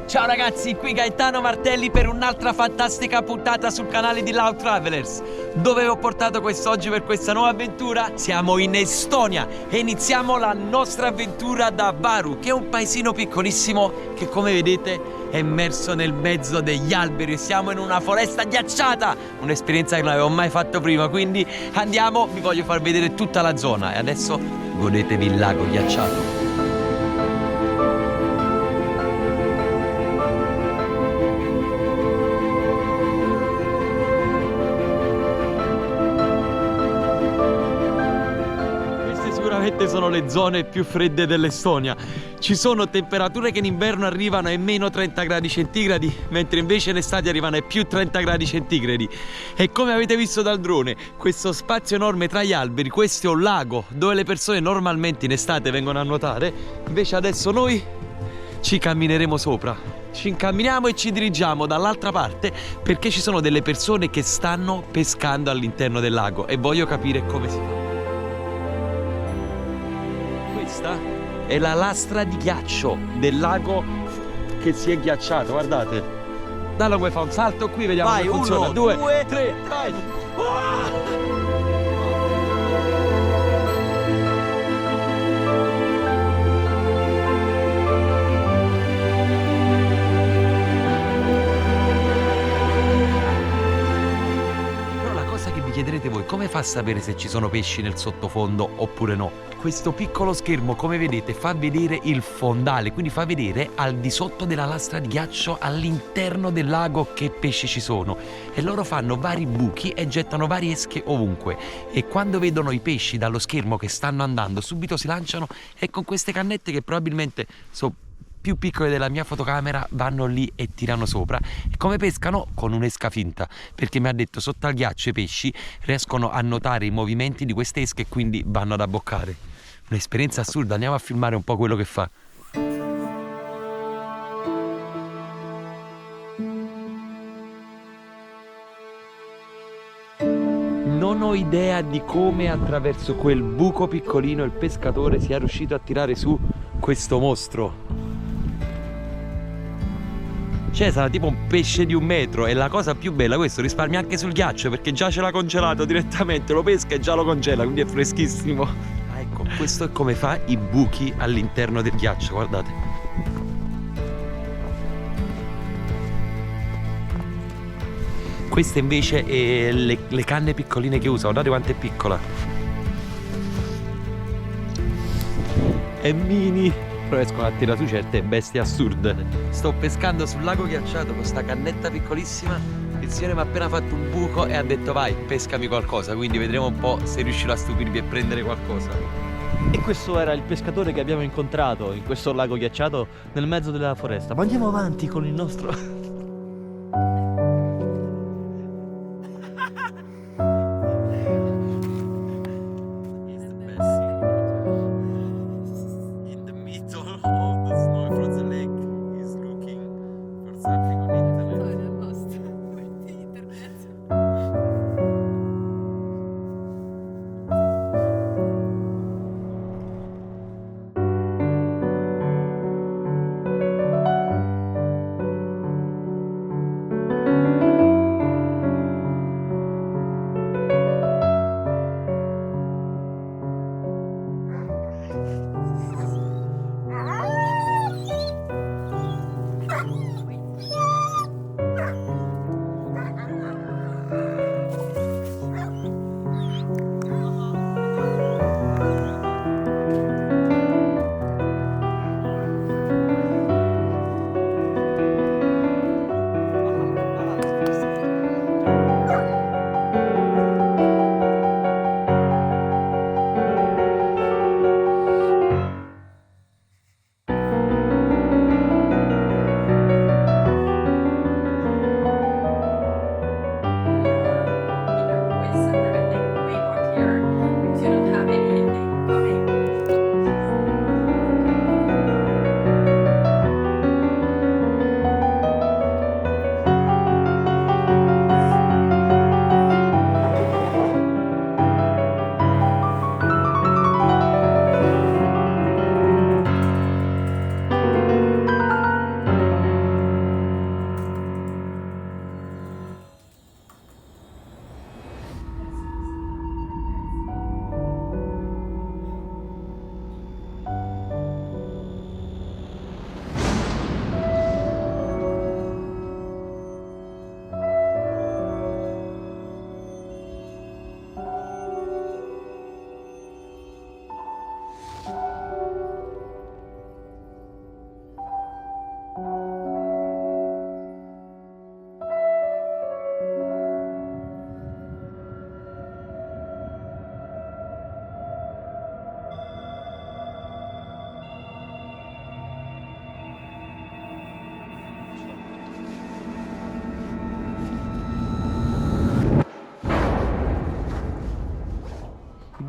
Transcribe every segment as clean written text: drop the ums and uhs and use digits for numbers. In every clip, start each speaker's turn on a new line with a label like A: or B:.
A: Ciao ragazzi, qui Gaetano Martelli per un'altra fantastica puntata sul canale di Loud Travelers. Dove vi ho portato quest'oggi per questa nuova avventura? Siamo in Estonia e iniziamo la nostra avventura da Baru, che è un paesino piccolissimo che, come vedete, è immerso nel mezzo degli alberi e siamo in una foresta ghiacciata. Un'esperienza che non avevo mai fatto prima, quindi andiamo, vi voglio far vedere tutta la zona e adesso godetevi il lago ghiacciato. Sicuramente sono le zone più fredde dell'Estonia. Ci sono temperature che in inverno arrivano ai meno 30 gradi centigradi, mentre invece in estate arrivano ai più 30 gradi centigradi. E come avete visto dal drone, questo spazio enorme tra gli alberi, questo è un lago dove le persone normalmente in estate vengono a nuotare, invece adesso noi ci cammineremo sopra. Ci incamminiamo e ci dirigiamo dall'altra parte perché ci sono delle persone che stanno pescando all'interno del lago e voglio capire come si fa. Questa è la lastra di ghiaccio del lago che si è ghiacciato, guardate. Dallo come fa un salto qui, vediamo come funziona. 1, 2, 3, vai! Però la cosa che vi chiederete voi, come fa a sapere se ci sono pesci nel sottofondo oppure no? Questo piccolo schermo, come vedete, fa vedere il fondale, quindi fa vedere al di sotto della lastra di ghiaccio all'interno del lago che pesci ci sono e loro fanno vari buchi e gettano varie esche ovunque e quando vedono i pesci dallo schermo che stanno andando subito si lanciano e con queste cannette che probabilmente sono più piccole della mia fotocamera vanno lì e tirano sopra. E come pescano? Con un'esca finta, perché mi ha detto sotto al ghiaccio i pesci riescono a notare i movimenti di queste esche e quindi vanno ad abboccare. Un'esperienza assurda, andiamo a filmare un po' quello che fa. Non ho idea di come attraverso quel buco piccolino il pescatore sia riuscito a tirare su questo mostro. Cioè sarà tipo un pesce di 1 metro e la cosa più bella, questo risparmia anche sul ghiaccio perché già ce l'ha congelato direttamente, lo pesca e già lo congela, quindi è freschissimo. Ah, ecco, questo è come fa i buchi all'interno del ghiaccio, guardate. Queste invece le canne piccoline che usa, guardate quanto è piccola. È mini. Però riescono a tirare su certe bestie assurde. Sto pescando sul lago ghiacciato con questa cannetta piccolissima. Il signore mi ha appena fatto un buco e ha detto vai, pescami qualcosa. Quindi vedremo un po' se riuscirò a stupirvi e prendere qualcosa.
B: E questo era il pescatore che abbiamo incontrato in questo lago ghiacciato nel mezzo della foresta. Ma andiamo avanti con il nostro...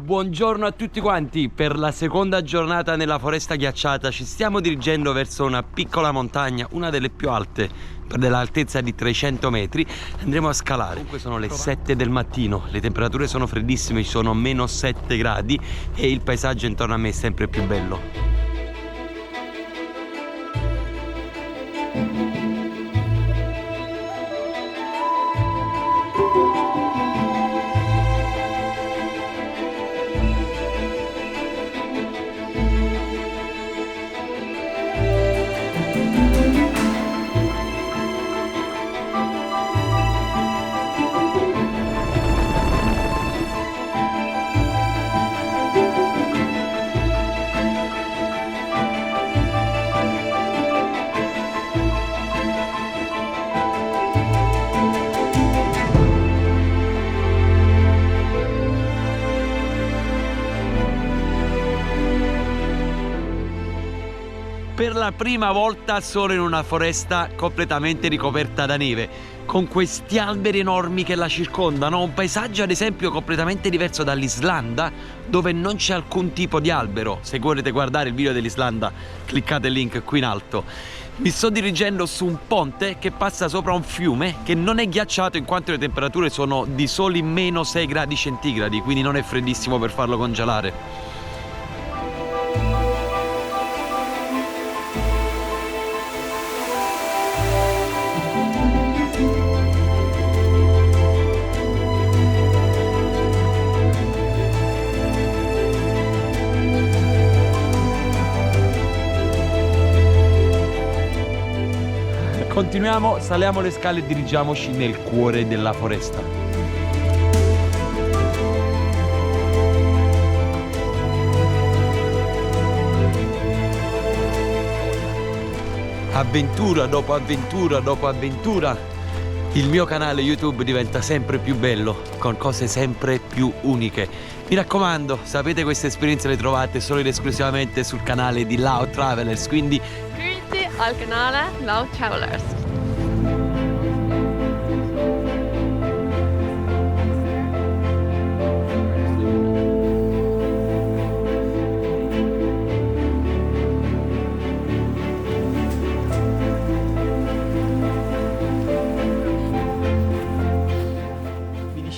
A: Buongiorno a tutti quanti. Per la seconda giornata nella foresta ghiacciata ci stiamo dirigendo verso una piccola montagna, una delle più alte, dell'altezza di 300 metri. Andremo a scalare. Comunque sono le 7 del mattino, le temperature sono freddissime, ci sono meno 7 gradi e il paesaggio intorno a me è sempre più bello. Per la prima volta sono in una foresta completamente ricoperta da neve, con questi alberi enormi che la circondano, un paesaggio ad esempio completamente diverso dall'Islanda, dove non c'è alcun tipo di albero. Se volete guardare il video dell'Islanda, cliccate il link qui in alto. Mi sto dirigendo su un ponte che passa sopra un fiume che non è ghiacciato in quanto le temperature sono di soli meno 6 gradi centigradi, quindi non è freddissimo per farlo congelare. Continuiamo, saliamo le scale e dirigiamoci nel cuore della foresta. Avventura dopo avventura dopo avventura, il mio canale YouTube diventa sempre più bello, con cose sempre più uniche. Mi raccomando, sapete, queste esperienze le trovate solo ed esclusivamente sul canale di Loud Travelers, quindi
C: Iscriviti al canale Loud Travelers.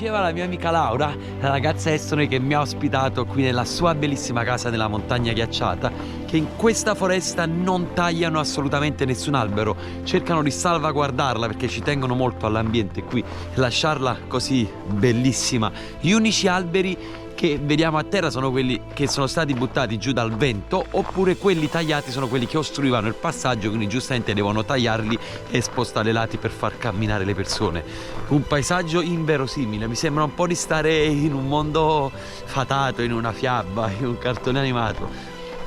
A: diceva la mia amica Laura, la ragazza estone che mi ha ospitato qui nella sua bellissima casa nella montagna ghiacciata, che in questa foresta non tagliano assolutamente nessun albero, cercano di salvaguardarla perché ci tengono molto all'ambiente qui, lasciarla così bellissima. Gli unici alberi che vediamo a terra sono quelli che sono stati buttati giù dal vento, oppure quelli tagliati sono quelli che ostruivano il passaggio, quindi giustamente devono tagliarli e spostare i lati per far camminare le persone. Un paesaggio inverosimile, mi sembra un po' di stare in un mondo fatato, in una fiaba, in un cartone animato.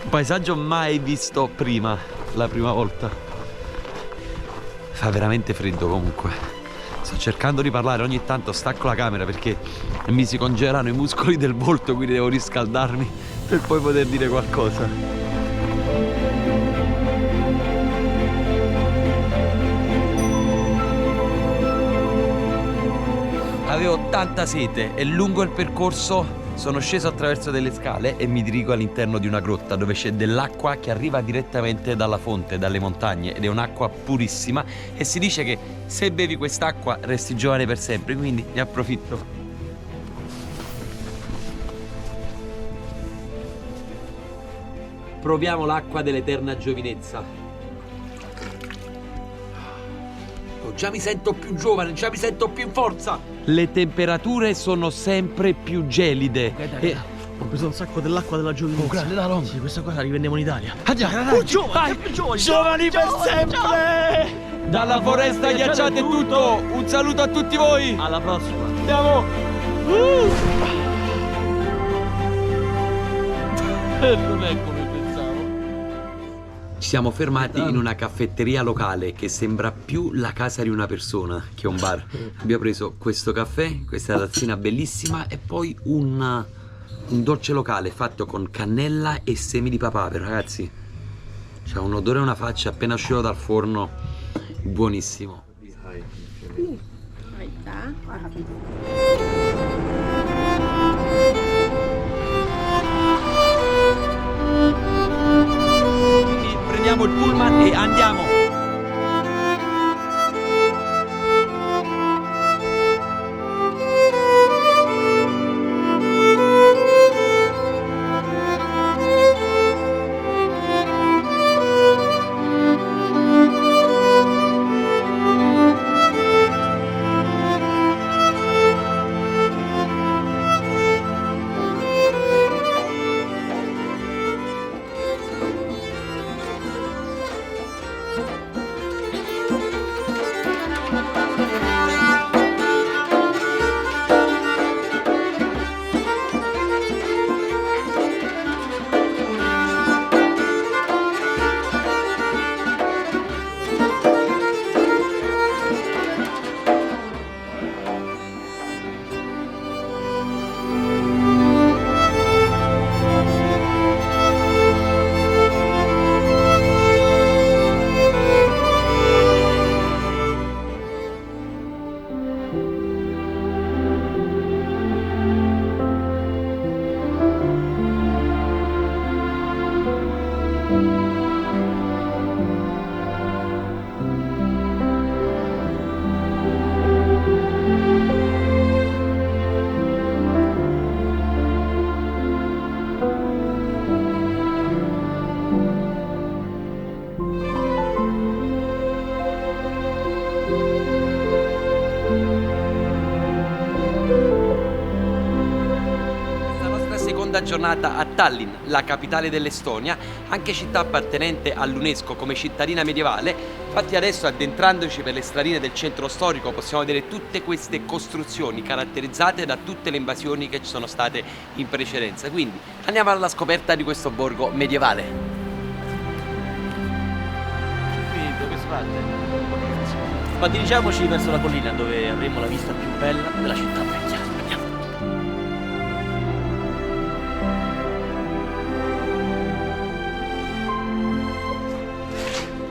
A: Un paesaggio mai visto prima, la prima volta. Fa veramente freddo comunque. Sto cercando di parlare, ogni tanto stacco la camera perché mi si congelano i muscoli del volto, quindi devo riscaldarmi per poi poter dire qualcosa. Avevo tanta sete e lungo il percorso sono sceso attraverso delle scale e mi dirigo all'interno di una grotta dove c'è dell'acqua che arriva direttamente dalla fonte, dalle montagne, ed è un'acqua purissima e si dice che se bevi quest'acqua resti giovane per sempre, quindi ne approfitto. Proviamo l'acqua dell'eterna giovinezza. Già mi sento più giovane, già mi sento più in forza. Le temperature sono sempre più gelide.
B: Okay, ho preso un sacco dell'acqua della giovinezza.
A: Grande, da long.
B: Sì, questa cosa la rivendiamo in Italia.
A: Giovani, giovani per sempre! Dalla foresta ghiacciata è tutto. Un saluto a tutti voi.
B: Alla prossima.
A: Andiamo. Non è come pensavo. Ci siamo fermati in una caffetteria locale che sembra più la casa di una persona che un bar. Abbiamo preso questo caffè, questa tazzina bellissima e poi un dolce locale fatto con cannella e semi di papavero, ragazzi. C'ha un odore e una faccia appena uscito dal forno, buonissimo. prendiamo il pullman e andiamo. Giornata a Tallinn, la capitale dell'Estonia, anche città appartenente all'UNESCO come cittadina medievale. Infatti adesso, addentrandoci per le stradine del centro storico, possiamo vedere tutte queste costruzioni caratterizzate da tutte le invasioni che ci sono state in precedenza. Quindi andiamo alla scoperta di questo borgo medievale.
B: Quindi da questa parte. Ma dirigiamoci verso la collina dove avremo la vista più bella della città vecchia. Andiamo.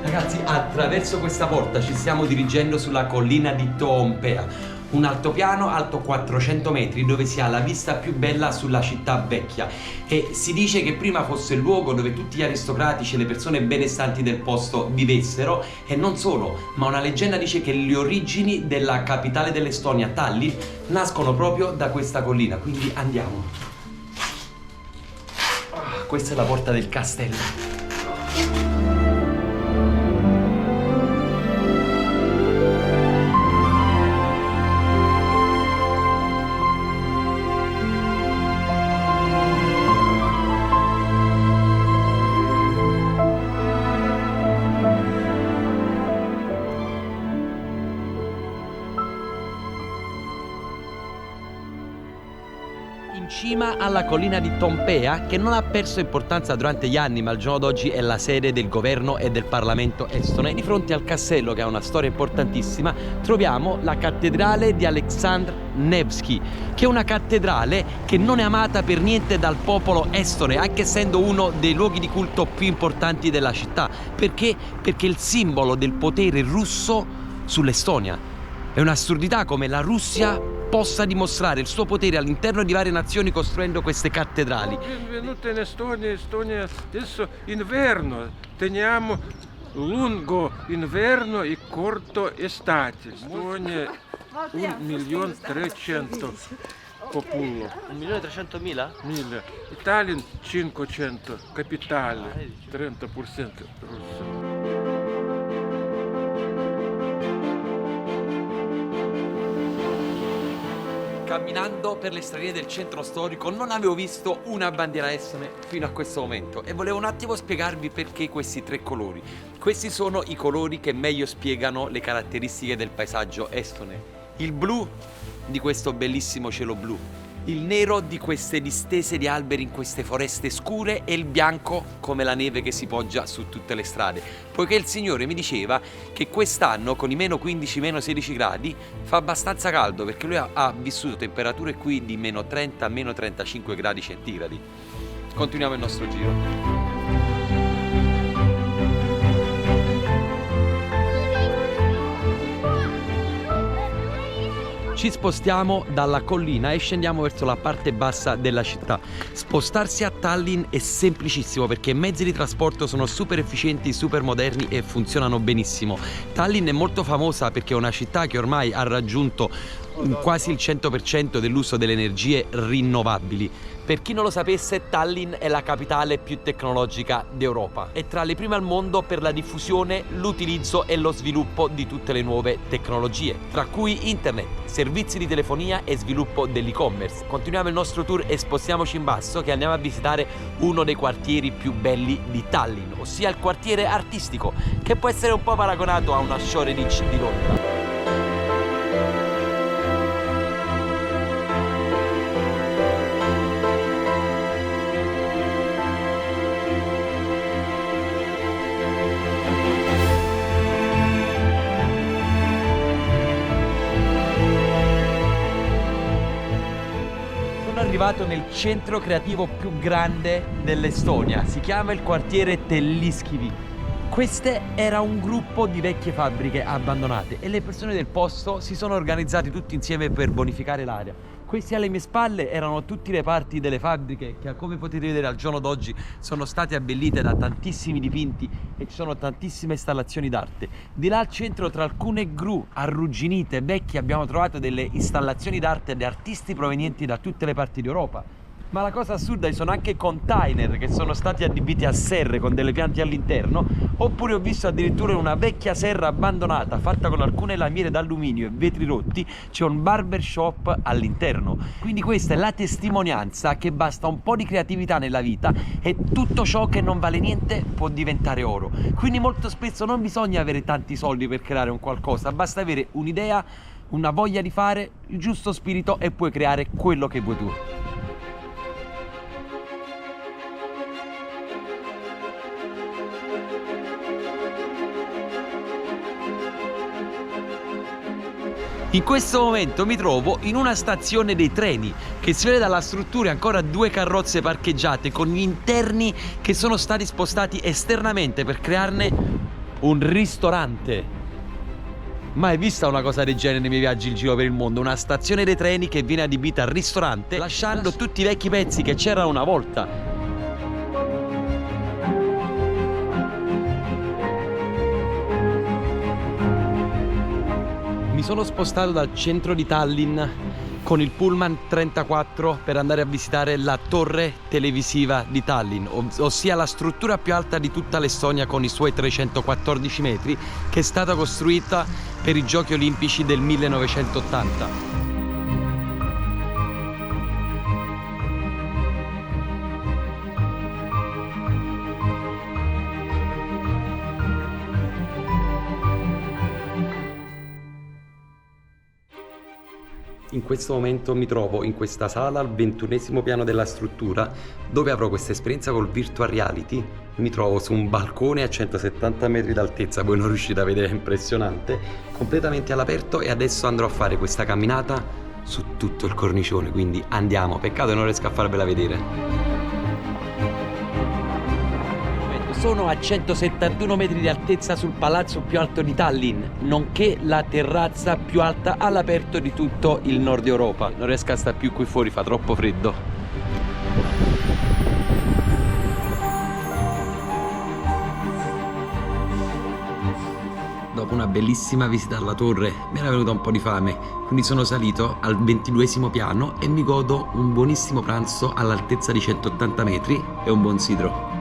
A: Ragazzi, attraverso questa porta ci stiamo dirigendo sulla collina di Toompea, un altopiano alto 400 metri dove si ha la vista più bella sulla città vecchia, e si dice che prima fosse il luogo dove tutti gli aristocratici e le persone benestanti del posto vivessero, e non solo, ma una leggenda dice che le origini della capitale dell'Estonia, Tallinn, nascono proprio da questa collina, quindi andiamo. Questa è la porta del castello. In cima alla collina di Toompea, che non ha perso importanza durante gli anni, ma al giorno d'oggi è la sede del governo e del Parlamento estone, di fronte al castello, che ha una storia importantissima, troviamo la cattedrale di Aleksandr Nevsky, che è una cattedrale che non è amata per niente dal popolo estone, anche essendo uno dei luoghi di culto più importanti della città. Perché? Perché è il simbolo del potere russo sull'Estonia. È un'assurdità come la Russia possa dimostrare il suo potere all'interno di varie nazioni costruendo queste cattedrali.
D: Benvenuti in Estonia. Estonia adesso inverno. Teniamo lungo inverno e corto estate. Estonia 1.300.000 popolo.
B: 1.300.000?
D: Italia 500, capitale 30% russo.
A: Camminando per le stradine del centro storico non avevo visto una bandiera estone fino a questo momento, e volevo un attimo spiegarvi perché questi tre colori. Questi sono i colori che meglio spiegano le caratteristiche del paesaggio estone. Il blu di questo bellissimo cielo blu, il nero di queste distese di alberi in queste foreste scure, e il bianco come la neve che si poggia su tutte le strade. Poiché il signore mi diceva che quest'anno con i meno 15, meno 16 gradi fa abbastanza caldo, perché lui ha vissuto temperature qui di meno 30, meno 35 gradi centigradi. Continuiamo il nostro giro. ci spostiamo dalla collina e scendiamo verso la parte bassa della città. Spostarsi a Tallinn è semplicissimo perché i mezzi di trasporto sono super efficienti, super moderni e funzionano benissimo. Tallinn è molto famosa perché è una città che ormai ha raggiunto quasi il 100% dell'uso delle energie rinnovabili. Per chi non lo sapesse, Tallinn è la capitale più tecnologica d'Europa. È tra le prime al mondo per la diffusione, l'utilizzo e lo sviluppo di tutte le nuove tecnologie, tra cui internet, servizi di telefonia e sviluppo dell'e-commerce. Continuiamo il nostro tour e spostiamoci in basso che andiamo a visitare uno dei quartieri più belli di Tallinn, ossia il quartiere artistico, che può essere un po' paragonato a una Shoreditch di Londra. Arrivato nel centro creativo più grande dell'Estonia, si chiama il quartiere Telliskivi. Questo era un gruppo di vecchie fabbriche abbandonate e le persone del posto si sono organizzati tutti insieme per bonificare l'area. Questi alle mie spalle erano tutti le parti delle fabbriche che, come potete vedere al giorno d'oggi, sono state abbellite da tantissimi dipinti e ci sono tantissime installazioni d'arte. Di là al centro, tra alcune gru arrugginite vecchie, abbiamo trovato delle installazioni d'arte di artisti provenienti da tutte le parti d'Europa. Ma la cosa assurda, ci sono anche container che sono stati adibiti a serre con delle piante all'interno, oppure ho visto addirittura una vecchia serra abbandonata fatta con alcune lamiere d'alluminio e vetri rotti, c'è un barbershop all'interno. Quindi questa è la testimonianza che basta un po' di creatività nella vita e tutto ciò che non vale niente può diventare oro. Quindi molto spesso non bisogna avere tanti soldi per creare un qualcosa, basta avere un'idea, una voglia di fare, il giusto spirito e puoi creare quello che vuoi tu. In questo momento mi trovo in una stazione dei treni che si vede dalla struttura ancora 2 carrozze parcheggiate con gli interni che sono stati spostati esternamente per crearne un ristorante. Mai vista una cosa del genere nei miei viaggi in giro per il mondo, una stazione dei treni che viene adibita a ristorante lasciando tutti i vecchi pezzi che c'erano una volta. Mi sono spostato dal centro di Tallinn con il Pullman 34 per andare a visitare la torre televisiva di Tallinn, ossia la struttura più alta di tutta l'Estonia con i suoi 314 metri, che è stata costruita per i Giochi Olimpici del 1980. In questo momento mi trovo in questa sala al 21° piano della struttura dove avrò questa esperienza col virtual reality. Mi trovo su un balcone a 170 metri d'altezza, voi non riuscite a vedere, è impressionante, completamente all'aperto, e adesso andrò a fare questa camminata su tutto il cornicione, quindi andiamo, peccato che non riesco a farvela vedere. Sono a 171 metri di altezza sul palazzo più alto di Tallinn, nonché la terrazza più alta all'aperto di tutto il nord Europa. Non riesco a stare più qui fuori, fa troppo freddo. Dopo una bellissima visita alla torre mi era venuta un po' di fame, quindi sono salito al 22° piano e mi godo un buonissimo pranzo all'altezza di 180 metri e un buon sidro.